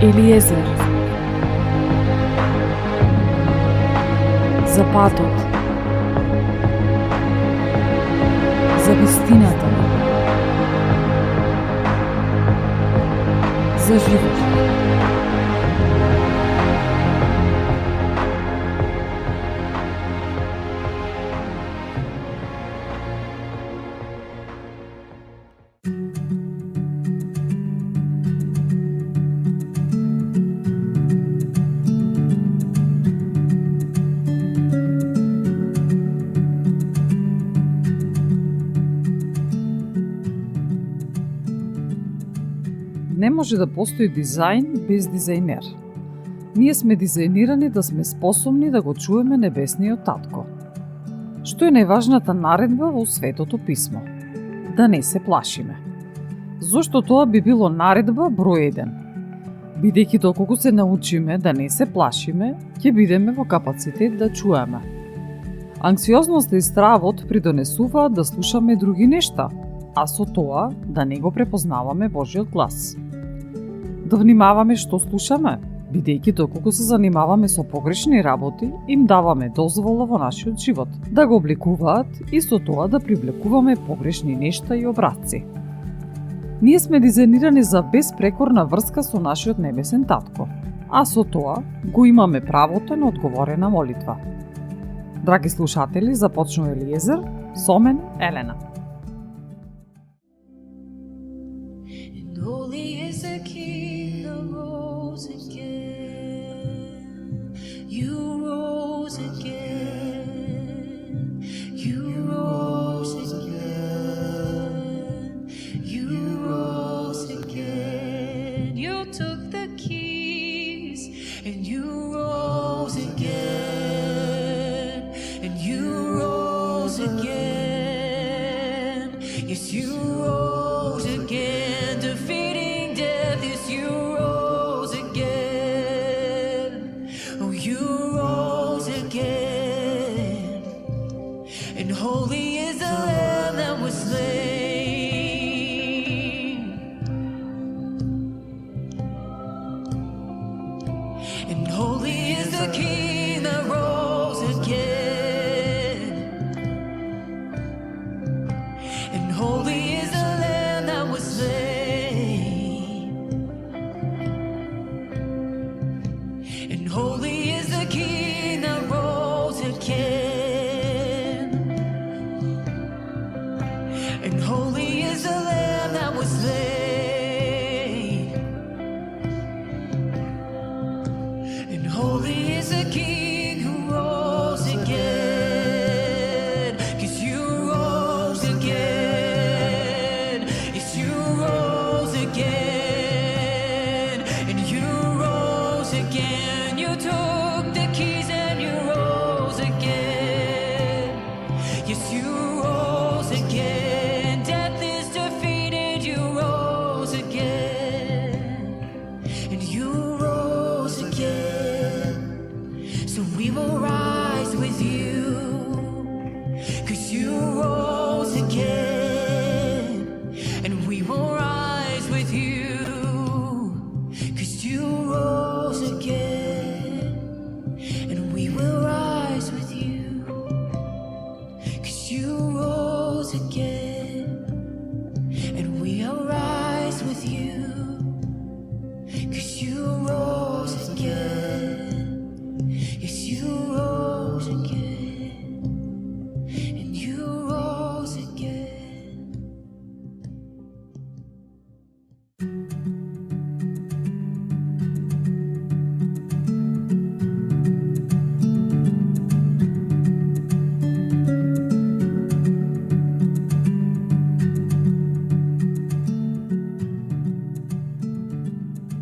Елиезер. За патот. За вистината. За живот. Не може да постои дизајн без дизајнер. Ние сме дизајнирани да сме способни да го чуеме небесниот татко. Што е најважната наредба во Светото писмо? Да не се плашиме. Зошто тоа би било наредба број 1? Бидејќи доколку се научиме да не се плашиме, ќе бидеме во капацитет да чуеме. Анксиозноста и стравот придонесуваат да слушаме други нешта, а со тоа да не го препознаваме Божиот глас. Да внимаваме што слушаме, бидејќи доколку се занимаваме со погрешни работи, им даваме дозвола во нашиот живот да го обликуваат и со тоа да привлекуваме погрешни нешта и образци. Ние сме дизајнирани за безпрекорна врска со нашиот небесен татко, а со тоа го имаме правото на одговорена молитва. Драги слушатели, започнува Елиезер, со мен Елена. Holy is the King who rose again. You rose again. You rose again. You rose again. You took the keys and you rose again. And you rose again. Yes, you rose again. Defeating death, yes, you rose again. Oh, you rose again. And holy is the Lamb that was slain. And holy is the King that rose again. And holy is the Lamb that was slain. And holy is the King that rose again. And holy is the Lamb that was slain. And holy is the King who rose again. 'Cause you rose again. Yes, you rose again. And you rose again. You took the keys and you rose again. Yes, you rose again. Death is defeated. You rose again. And you rose again. So we will rise with you. 'Cause you rose again. And we will rise with you. 'Cause you rose again. And we will rise with you. 'Cause you rose again. And we'll rise with you. 'Cause you rose again. Yes, you rose again. And you rose again.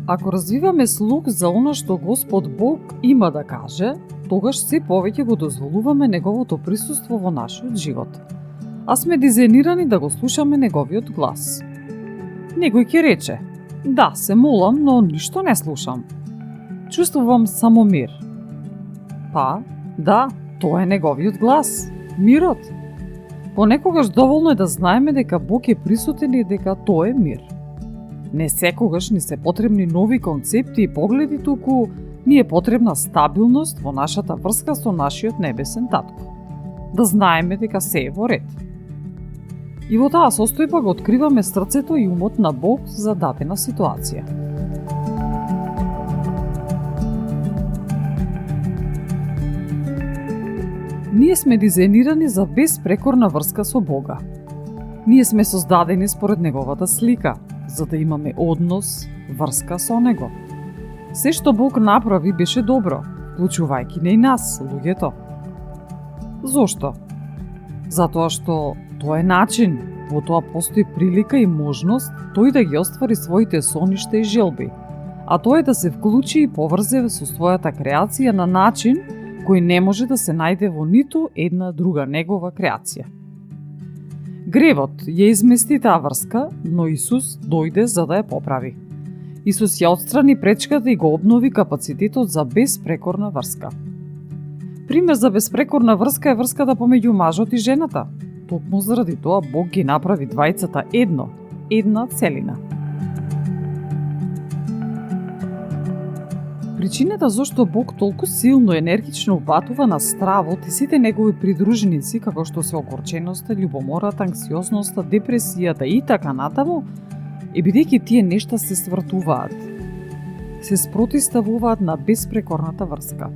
Ако развиваме слух за она што Господ Бог има да каже, тогаш се повеќе го дозволуваме Неговото присуство во нашиот живот. А сме дизајнирани да го слушаме Неговиот глас. Некој ќе рече: да, се молам, но ништо не слушам. Чувствувам само мир. Па, да, тоа е Неговиот глас, мирот. Понекогаш доволно е да знаеме дека Бог е присутен и дека тоа е мир. Не секогаш ни се потребни нови концепти и погледи, туку ни е потребна стабилност во нашата врска со нашиот небесен татко. Да знаеме дека се е во ред. И во таа состојба го откриваме срцето и умот на Бог за дадена ситуација. Ние сме дизајнирани за безпрекорна врска со Бога. Ние сме создадени според Неговата слика, за да имаме однос, врска со Него. Се што Бог направи беше добро, вклучувајќи не и нас, луѓето. Зошто? Затоа што тоа е начин, во тоа постои прилика и можност тој да ги оствари своите соништа и желби, а тоа е да се вклучи и поврзе со својата креација на начин кој не може да се најде во ниту една друга негова креација. Гревот ја измести таа врска, но Исус дојде за да ја поправи. Исус ја отстрани пречката и го обнови капацитетот за безпрекорна врска. Пример за безпрекорна врска е врската помеѓу мажот и жената. Токму заради тоа Бог ги направи двајцата едно, една целина. Причината зашто Бог толку силно и енергично упатува на стравот и сите негови придруженици, како што се огорченоста, љубомората, анксиозноста, депресијата и така натаму, е бидејќи тие нешта се свртуваат. Се спротиставуваат на безпрекорната врска.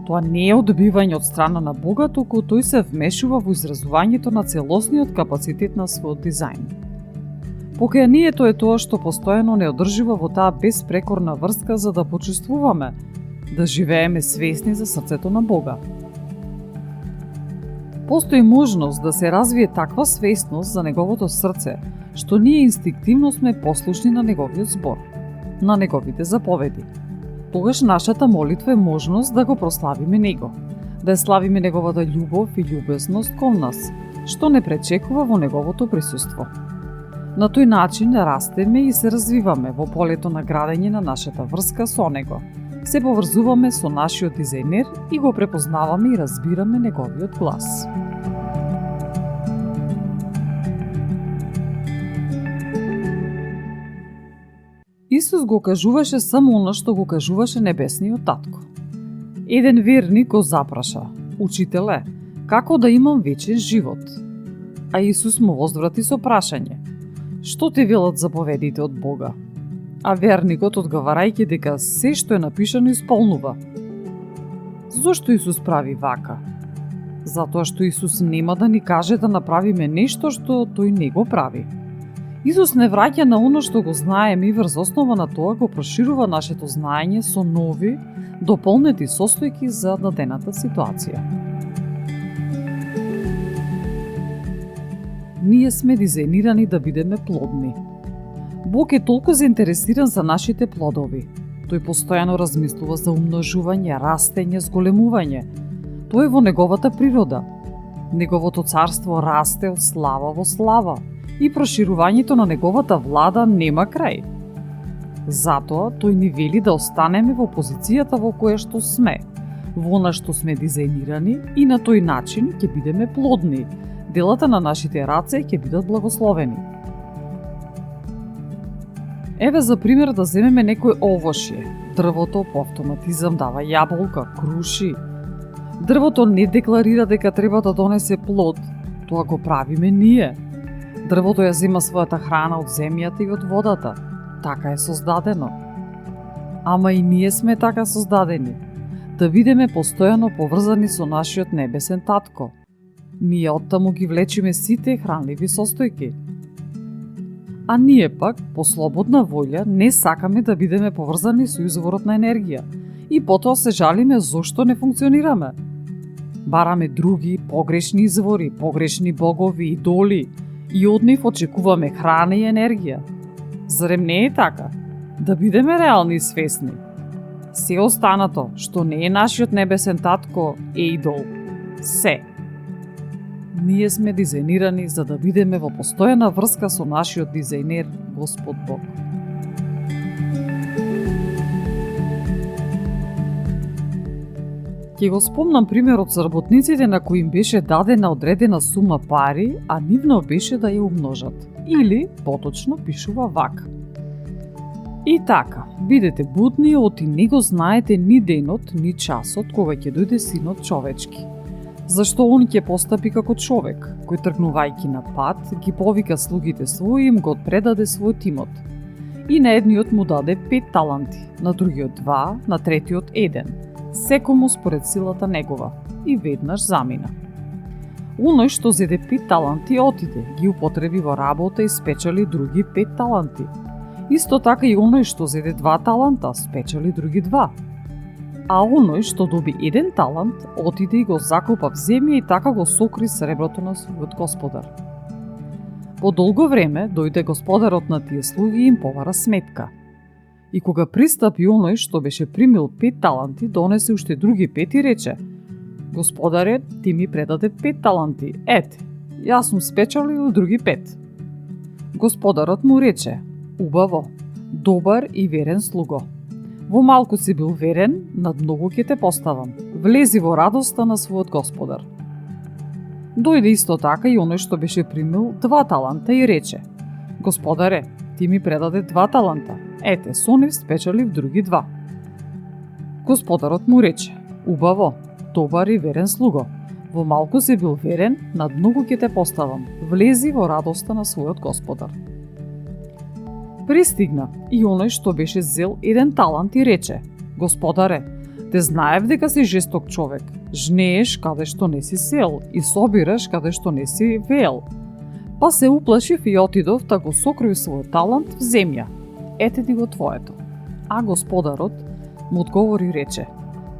Тоа не е одбивање од страна на Бога, туку тој се вмешува во изразувањето на целосниот капацитет на својот дизајн. Покајанието е тоа што постојано не одржува во таа безпрекорна врска за да почувствуваме, да живееме свесни за срцето на Бога. Постои можност да се развие таква свесност за Неговото срце, што ние инстинктивно сме послушни на Неговиот збор, на Неговите заповеди. Тогаш нашата молитва е можност да го прославиме Него, да ја славиме Неговата љубов и љубезност кон нас, што не пречекува во Неговото присуство. На тој начин растеме и се развиваме во полето на градење на нашата врска со Него. Се поврзуваме со нашиот дизајнер и го препознаваме и разбираме Неговиот глас. Исус го кажуваше само она што го кажуваше небесниот татко. Еден верник го запраша: "Учителе, како да имам вечен живот?" А Исус му возврати со прашање: "Што ти велат заповедите од Бога?" А верникот одговарајќи дека се што е напишано исполнува. Зошто Исус прави вака? Затоа што Исус нема да ни каже да направиме нешто што тој не го прави. Исус не враќа на оно што го знаеме и врз основа на тоа го проширува нашето знаење со нови, дополнети состојки за дадената ситуација. Ние сме дизајнирани да бидеме плодни. Бог е толку заинтересиран за нашите плодови. Тој постојано размислува за умножување, растење, зголемување. Тоа е во Неговата природа. Неговото царство расте од слава во слава и проширувањето на Неговата влада нема крај. Затоа тој ни вели да останеме во позицијата во која што сме, во она што сме дизајнирани, и на тој начин ќе бидеме плодни. Делата на нашите раце ќе бидат благословени. Еве за пример да земеме некој овошје. Дрвото по автоматизам дава јаболка, круши. Дрвото не декларира дека треба да донесе плод, тоа го правиме ние. Дрвото ја зема својата храна од земјата и од водата. Така е создадено. Ама и ние сме така создадени, да бидеме постојано поврзани со нашиот небесен татко. Ние оттаму ги влечиме сите хранливи состојки. А ние пак, по слободна волја, не сакаме да бидеме поврзани со изворот на енергија и потоа се жалиме зошто не функционираме. Бараме други, погрешни извори, погрешни богови, идоли и од нив очекуваме храна и енергија. Зарем не е така? Да бидеме реални и свесни. Се останато, што не е нашиот небесен татко, е идол. Се. Ние сме дизајнирани за да бидеме во постојана врска со нашиот дизајнер, Господ Бог. Ќе го спомнам примерот со работниците на кои им беше дадена одредена сума пари, а нивно беше да ја умножат. Или, поточно, пишува вака: И така, бидете будни, оти не го знаете ни денот, ни часот кога ќе дојде синот човечки. Зашто он ќе постапи како човек, кој тргнувајќи на пат, ги повика слугите своји и им го предаде својот имот. И на едниот му даде 5 таланти, на другиот 2, на третиот 1, секому според силата негова, и веднаш замина. Оној што зеде 5 таланти отиде, ги употреби во работа и спечели други 5 таланти. Исто така и оној што зеде 2 таланта, спечели други 2. А оној што доби 1 талант, отиде и го закопа в земја и така го сокри среброто на својот господар. По долго време дојде господарот на тие слуги и им повара сметка. И кога пристапи оној што беше примил 5 таланти, донесе уште други 5 и рече: Господаре, ти ми предаде 5 таланти, ете, јас сум спечелил други 5. Господарот му рече: Убаво, добар и верен слуго. Во малку си бил верен, над многу ќе те поставам. Влези во радоста на својот господар. Дојде исто така и оној што беше примил 2 таланта и рече: Господаре, ти ми предаде 2 таланта, ете, со нив спечелив други 2. Господарот му рече: Убаво, добар и верен слуго. Во малку си бил верен, над многу ќе те поставам. Влези во радоста на својот господар. Пристигна и оној што беше зел 1 талант и рече: Господаре, те знаев дека си жесток човек, жнееш каде што не си сел и собираш каде што не си веел. Па се уплашив и отидов да го сокрив својот талант в земја. Ете ти го твоето. А господарот му одговори и рече: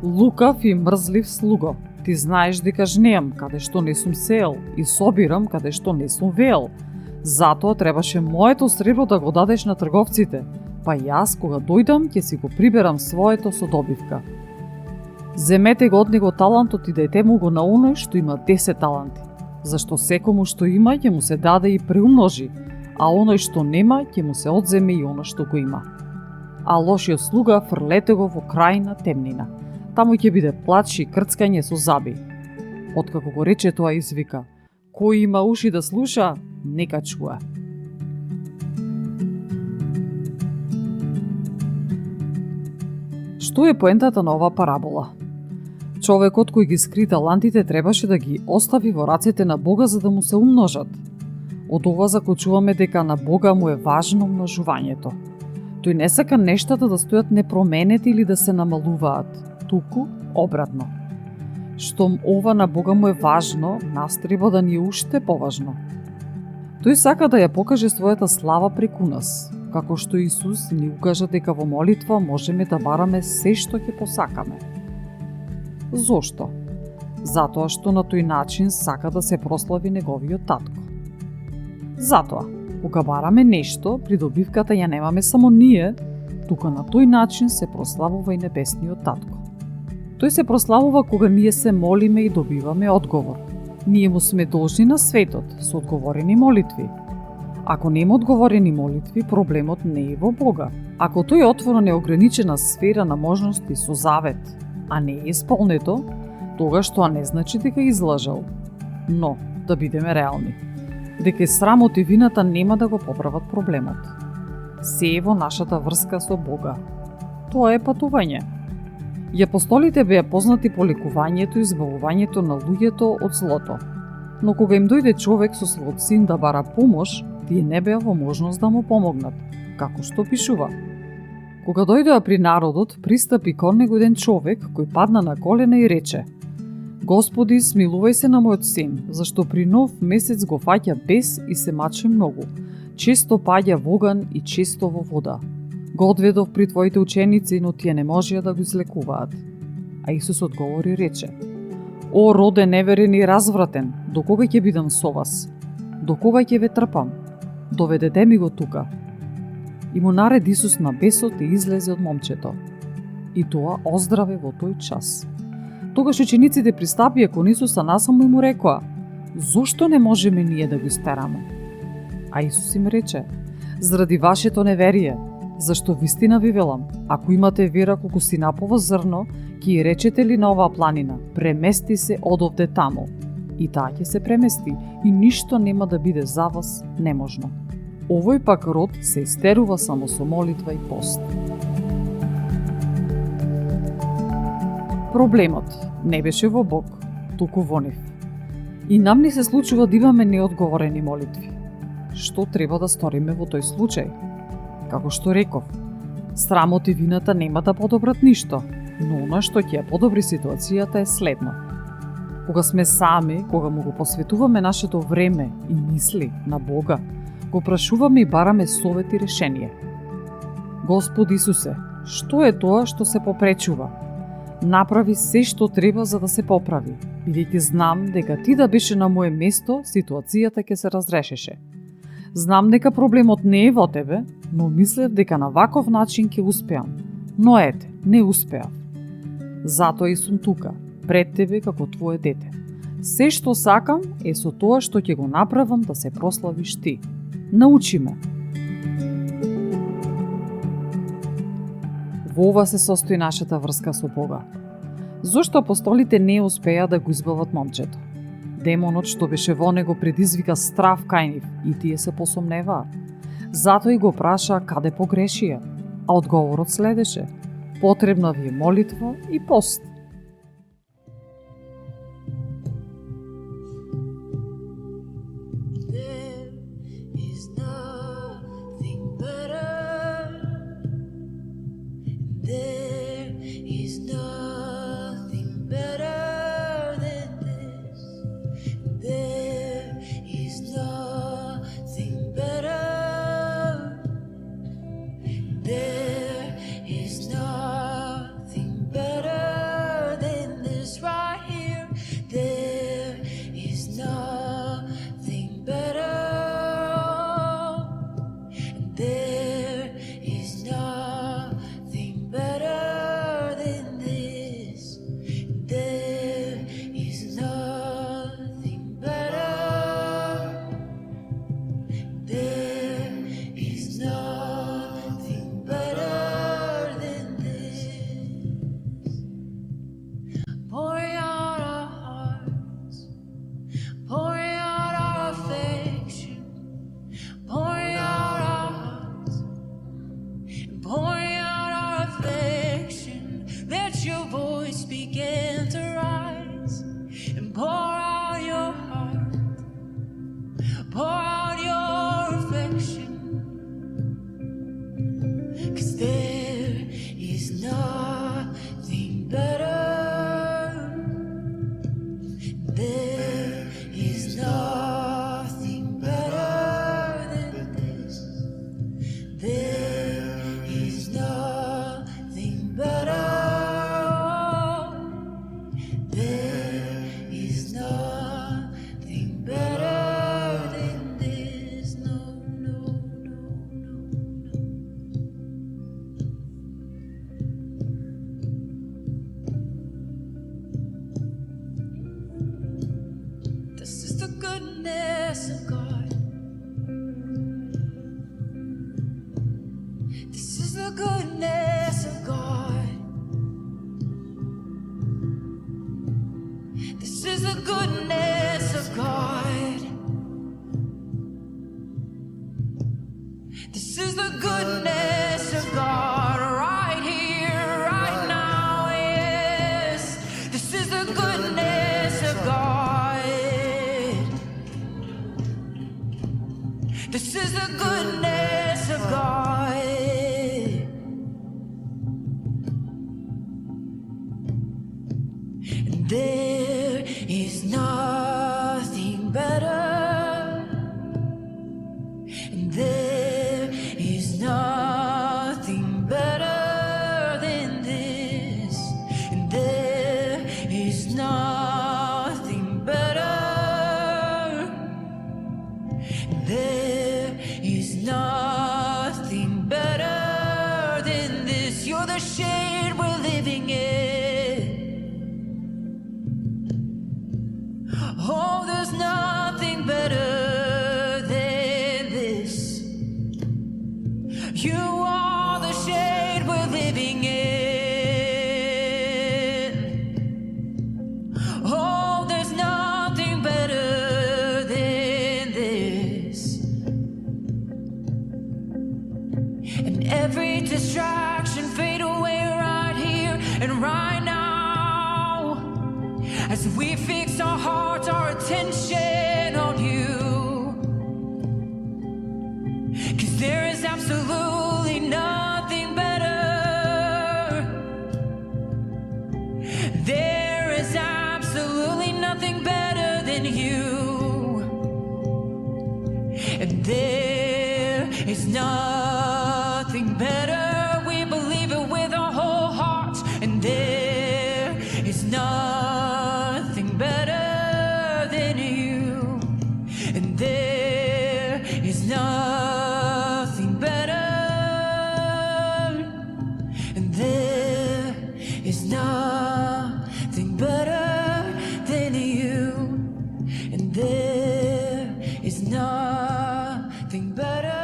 Лукав и мрзлив слуго, ти знаеш дека жнеам каде што не сум сеел и собирам каде што не сум веел. Затоа требаше моето сребро да го дадеш на трговците, па јас кога дојдам ќе си го приберам своето со добивка. Земете го од него талантот и дайте му го на оној што има 10 таланти, зашто секому што има ќе му се даде и преумножи, а оној што нема ќе му се одземе и оно што го има. А лошиот слуга фрлете го во крајна темнина. Таму ќе биде плач и крцкање со заби. Откако го рече тоа, извика: Кој има уши да слуша, нека чуе. Што е поентата на оваа парабола? Човекот кој ги скри талантите требаше да ги остави во рацете на Бога за да му се умножат. Од ова заклучуваме дека на Бога му е важно множувањето. Тој не сака нештата да стојат непроменети или да се намалуваат, туку обратно. Штом ова на Бога му е важно, нас треба да ни е уште поважно. Тој сака да ја покаже својата слава преку нас, како што Исус ни укажа дека во молитва можеме да бараме се што ќе посакаме. Зошто? Затоа што на тој начин сака да се прослави неговиот татко. Затоа, кога бараме нешто, придобивката ја немаме само ние, тука на тој начин се прославува и небесниот татко. Тој се прославува кога ние се молиме и добиваме одговор. Ние му сме должни на светот со одговорени молитви. Ако нема одговорени молитви, проблемот не е во Бога. Ако тој отвора неограничена сфера на можности со завет, а не е исполнето, тогаш тоа не значи дека излажал. Но, да бидеме реални, дека срамот и вината нема да го поправат проблемот. Се е во нашата врска со Бога. Тоа е патување. И апостолите беа познати по лекувањето и избавувањето на луѓето од злото. Но кога им дојде човек со својот син да бара помош, тие не беа во можност да му помогнат, како што пишува. Кога дојдоа при народот, пристапи кон него еден човек кој падна на колена и рече: Господи, смилувај се на мојот син, зашто при нов месец го фаќа бес и се мачи многу. Често паѓа во оган и често во вода. Го одведов при твоите ученици, но тие не можеа да го излекуваат. А Исус одговори и рече: О, роде неверен и развратен, до кога ќе бидам со вас? До кога ќе ве трпам? Доведете ми го тука. И му нареди Исус на бесот и излезе од момчето. И тоа оздраве во тој час. Тогаш учениците пристапија кон Исуса насаму и му рекоа: Зошто не можеме ние да го истераме? А Исус им рече: Заради вашето неверие, зашто вистина ви велам, ако имате вера колку синапово зрно, ќе ја речете ли на оваа планина: премести се од овде таму, и таа ќе се премести, и ништо нема да биде за вас неможно. Овој пак род се истерува само со молитва и пост. Проблемот не беше во Бог, туку во нив. И нам ни се случува да имаме неодговорени молитви. Што треба да сториме во тој случај? Како што реков, срамот и вината нема да подобрат ништо, но она што ќе ја подобри ситуацијата е следно. Кога сме сами, кога му го посветуваме нашето време и мисли на Бога, го прашуваме и бараме совет и решение. Господ Исусе, што е тоа што се попречува? Направи се што треба за да се поправи, бидејќи знам дека ти да беше на моje место, ситуацијата ќе се разрешеше. Знам дека проблемот не е во тебе, но мислев дека на ваков начин ќе успеам. Но ете, не успеав. Затоа и сум тука, пред тебе како твое дете. Се што сакам е со тоа што ќе го направам да се прославиш ти. Научи ме. Во ова се состои нашата врска со Бога. Зошто апостолите не успеа да го избават момчето? Демонот што беше во него предизвика страв кај нив и тие се посомневаа. Затоа и го праша каде погрешија, а одговорот следеше: потребна ви е молитва и пост. There is not So we fix our hearts, our attention on you. 'Cause there is absolutely nothing better. There is absolutely nothing better than you. And there is nothing better. We believe it with our whole hearts. And there is nothing better than you. And there is nothing better. And there is nothing better than you. And there is nothing better.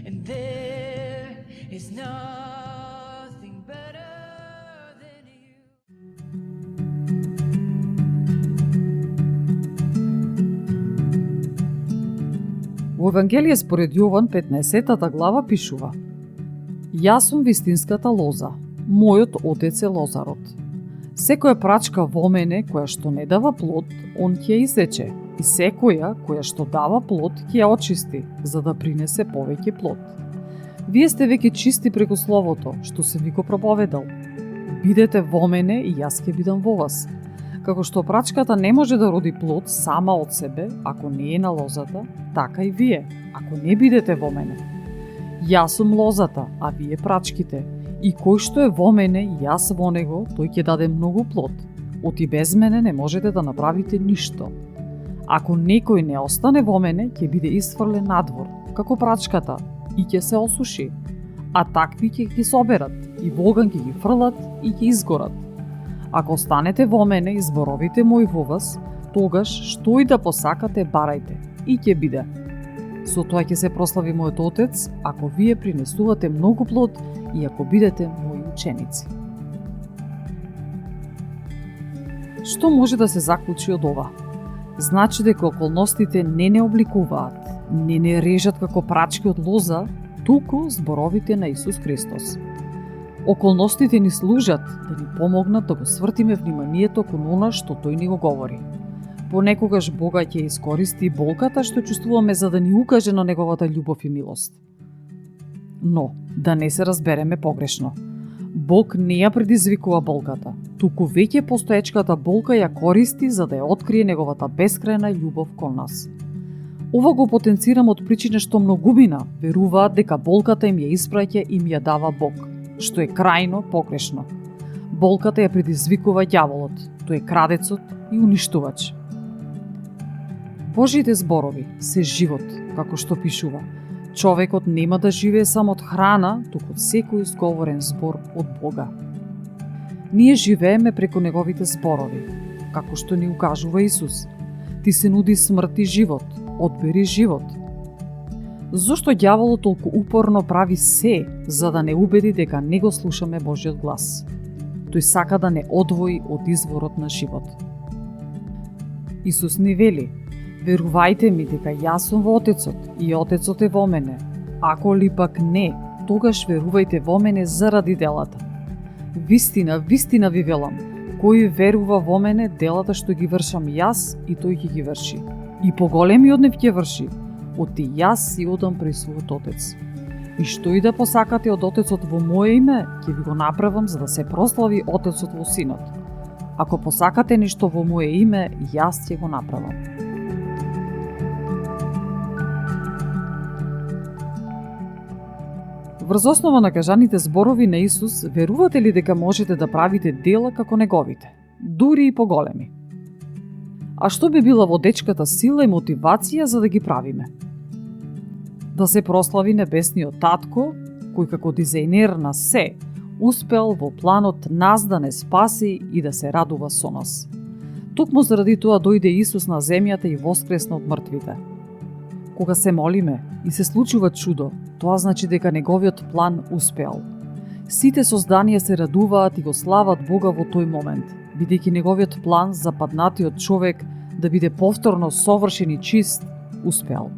And there is nothing better than you. Во Евангелие според Јован 15 глава пишува: Јас сум вистинската лоза, мојот отец е лозарот. Секоја прачка во мене која што не дава плод, он ќе ја исече, и секоја која што дава плод ќе ја очисти, за да принесе повеќе плод. Вие сте веќе чисти преку словото, што се ви го проповедал. Бидете во мене и јас ќе бидам во вас. Како што прачката не може да роди плод сама од себе, ако не е на лозата, така и вие, ако не бидете во мене. Јас сум лозата, а вие прачките. И кој што е во мене и јас во него, тој ќе даде многу плод. Оти без мене не можете да направите ништо. Ако некој не остане во мене, ќе биде исфрлен надвор, како прачката, и ќе се осуши. А такви ќе ги соберат, и во оган ќе ги фрлат и ќе изгорат. Ако останете во мене и зборовите мои во вас, тогаш што и да посакате барајте, и ќе биде. Со тоа ќе се прослави мојот Отец, ако вие принесувате многу плод и ако бидете мои ученици. Што може да се заклучи од ова? Значи дека околностите не обликуваат, не режат како прачки од лоза, туку зборовите на Исус Христос. Околностите ни служат да ни помогнат да го свртиме вниманието кон она што тој ни го говори. Понекогаш Бога ќе искористи болката што чувствуваме за да ни укаже на неговата љубов и милост. Но, да не се разбереме погрешно. Бог не ја предизвикува болката, туку веќе постоечката болка ја користи за да ја открие неговата бескрајна љубов кон нас. Ова го потенцирам од причина што многумина веруваат дека болката им ја испраќа и им ја дава Бог, што е крајно погрешно. Болката ја предизвикува ѓаволот, тој е крадецот и уништувач. Божите зборови се живот, како што пишува. Човекот нема да живее само од храна, туку од секој изговорен збор од Бога. Ние живееме преку неговите зборови, како што ни укажува Исус. Ти се нуди смрт и живот, одбери живот. Зошто ѓаволот толку упорно прави се за да не убеди дека не го слушаме Божиот глас? Тој сака да не одвои од изворот на живот. Исус ни вели: верувајте ми дека јас сум во Отецот и Отецот е во мене. Ако ли пак не, тогаш верувајте во мене заради делата. Вистина, вистина ви велам, кој верува во мене, делата што ги вршам јас и тој ќе ги врши. И поголеми од нив ќе врши, оти јас си одам при својот Отец. И што и да посакате од Отецот во моје име, ќе ви го направам за да се прослави Отецот во Синот. Ако посакате нешто во моје име, јас ќе го направам. Врз основа на кажаните зборови на Исус, верувате ли дека можете да правите дела како неговите, дури и поголеми? А што би била водечката сила и мотивација за да ги правиме? Да се прослави небесниот татко, кој како дизајнер на се, успел во планот нас да не спаси и да се радува со нас. Токму заради тоа дојде Исус на земјата и воскресна од мртвите. Кога се молиме и се случува чудо, тоа значи дека неговиот план успеал. Сите созданија се радуваат и го слават Бога во тој момент, бидејќи неговиот план за паднатиот човек да биде повторно совршен и чист, успеал.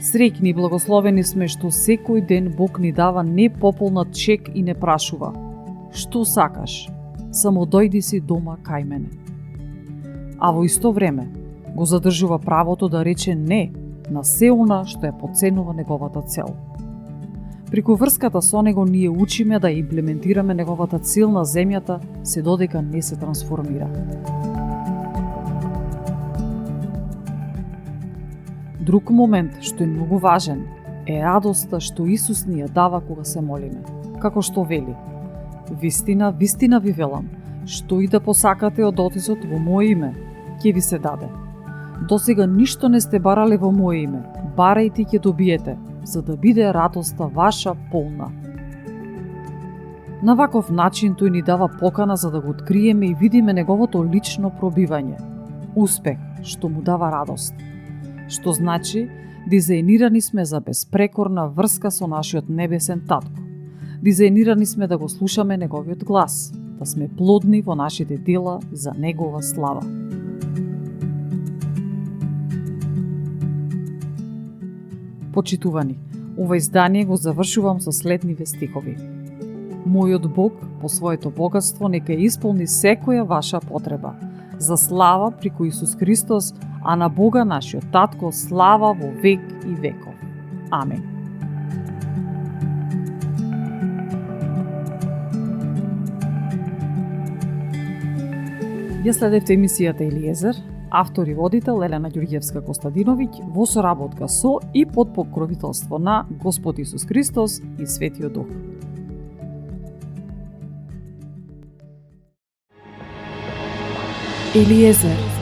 Среќни и благословени сме што секој ден Бог ни дава не пополнат чек и не прашува: што сакаш? само дојди си дома кај мене. А во исто време го задржува правото да рече не на се она што ја потценува неговата цел. Преку врската со него ние учиме да имплементираме неговата цел на земјата се додека не се трансформира. Друг момент што е многу важен е радоста што Исус ни ја дава кога се молиме. Како што вели: вистина, вистина ви велам, што и да посакате од Отецот во моје име, ќе ви се даде. Досега ништо не сте барале во моје име, барајте ќе добиете, за да биде радоста ваша полна. На ваков начин тој ни дава покана за да го откриеме и видиме неговото лично пробивање, успех што му дава радост. Што значи, дизајнирани сме за безпрекорна врска со нашиот небесен татко. Дизајнирани сме да го слушаме неговиот глас, да сме плодни во нашите дела за негова слава. Почитувани, ова издание го завршувам со следниве стихови. Мојот Бог, по своето богатство, нека исполни секоја ваша потреба, за слава преку Исус Христос, а на Бога нашиот Татко слава во век и веков. Амин. Ја следевте емисијата Елиезер, автор и водител Елена Ѓурѓевска-Костадиновиќ, во соработка со и под покровителство на Господ Исус Христос и Светиот Дух. Елиезер.